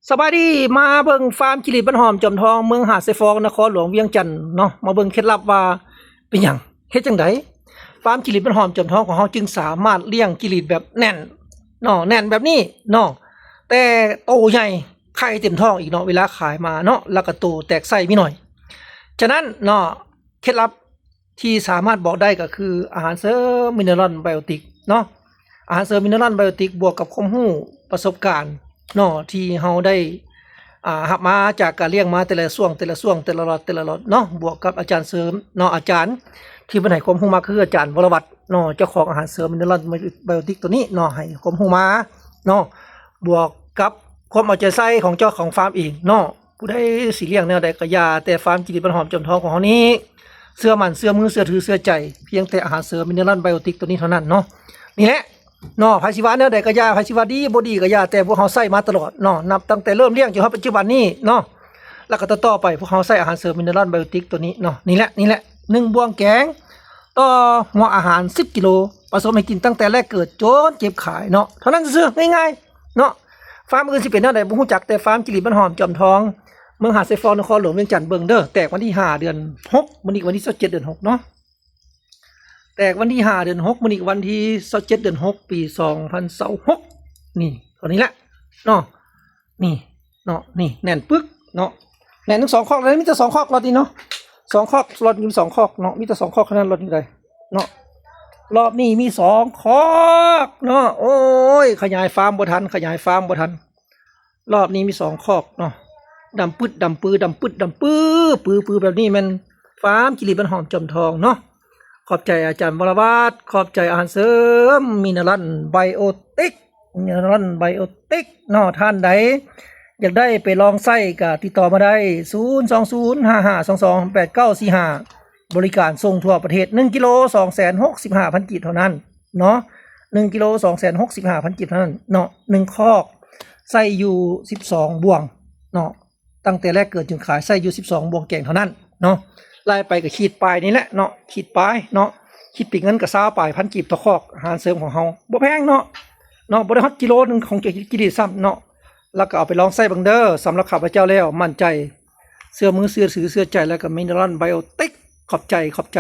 สบายดีมาเบิ่งฟาร์มจิริตบ้านหอมจอมทองเมืองหาดไซฟองนครหลวงเวียงจันทน์เนาะมาเบิ่งเคล็ดลับว่าเป็นหยังเฮ็ดจังไดฟาร์มจิริตบ้านหอมจอมทองของเฮาจึงสามารถเลี้ยงจิริตแบบแน่นเนาะแน่นแบบนี้เนาะแต่โตใหญ่ไข่เต็มท้องอีกเนาะเวลาขายมาเนาะแล้วก็โตแตกไส้มีหน่อยฉะนั้นเนาะเคล็ดลับที่สามารถบอกได้ก็คืออาหารเสริมมิเนอรัลไบโอติกเนาะอาหารเสริมมิเนอรัลไบโอติกบวกกับความรู้ประสบการณ์เนาะที่เฮาได้หับมาจากการเลี้ยงมาแต่ละช่วงแต่ละล็อตเนาะบวกกับอาจารย์เสริมเนาะอาจารย์ที่เพิ่นให้ความรู้มาคืออาจารย์วรวัฒน์เนาะเจ้าของอาหารเสริมมิเนอรัลไบโอติกตัวนี้เนาะให้ความรู้มาเนาะบวกกับความเอาใจใส่ของเจ้าของฟาร์มเองเนาะผู้ใดสิเลี้ยงแนวใดก็อย่าแต่ฟาร์มจิริตบ้านหอมจอมทองของเฮานี้เสื้อมันเสื้อมือเสื้อถือเสื้อใจเพียงแต่อาหารเสริมมิเนอรัลไบโอติกตัวนี้เท่านั้นเนาะนี่แหละเนาะไผสิว่าแนวใดก็อย่าไผสิว่าดีบ่ดีก็อย่าแต่พวกเฮาใช้มาตลอดเนาะนับตั้งแต่เริ่มเลี้ยงจนถึงปัจจุบันนี้เนาะแล้วก็ต่อไปพวกเฮาใช้อาหารเสริมมิเนอรัลไบโอติกตัวนี้เนาะนี่แหละ1บ่วงแกงต่อหัวอาหาร10กิโลผสมให้กินตั้งแต่แรกเกิดจนเก็บขายเนาะเท่านั้นซื่อๆง่ายๆเนาะฟาร์มอื่นสิเป็นแนวใดบ่ฮู้จักแต่ฟาร์มจิริตบ้านหอมจอมทองเมืองหาดไซฟองนครหลวงเวียงจันทน์เบิ่งเด้อแตกวันที่5เดือน6มื้อนี้วันที่27เดือน6เนาะแตกวันที่5เดือน6มื้อนี้วันที่27เดือน6ปี2026นี่ตัวนี้แหละเนาะนี่เนาะนี่แน่นปึกเนาะแน่นทั้ง2คอกเลยมีแต่2คอกรอบนี้เนาะ2คอกรอบนี้2คอกเนาะมีแต่2คอกเท่านั้นรอบนี้เลยเนาะรอบนี้มี2คอกเนาะโอ้ยขยายฟาร์มบ่ทันรอบนี้มี2คอกเนาะดำปื้อแบบนี้มันฟาร์มจิริตบ้านหอมจอมทองเนาะขอบใจอาจารย์วรวัฒน์ขอบใจอาหารเสริมมิเนอรัลไบโอติกเนาะท่านใดอยากได้ไปลองใช้ก็ติดต่อมาได้02055228945บริการส่งทั่วประเทศ1กิโล265,000กีบเท่านั้นเนาะ1กิโล265,000กีบเท่านั้นเนาะ1คอกใส่อยู่12บ่วงเนาะตั้งแต่แรกเกิดจนขายใส่อยู่12บ่วงแกงเท่านั้นเนาะไล่ไปก็ขีดปลายนี่แหละเนาะขีดปลายเนาะคิดเป็นเงินก็20ปลายพันกีบต่อคอกอาหารเสริมของเฮาบ่แพงเนาะบ่ได้ฮอดกิโลนึงของกิริซ้ำเนาะแล้วก็เอาไปลองใส่บังเด้อสำหรับข้าพเจ้าแล้วมั่นใจเสื้อมือเสื้อถือเสื้อใจแล้วก็มิเนอรัลไบโอติกขอบใจ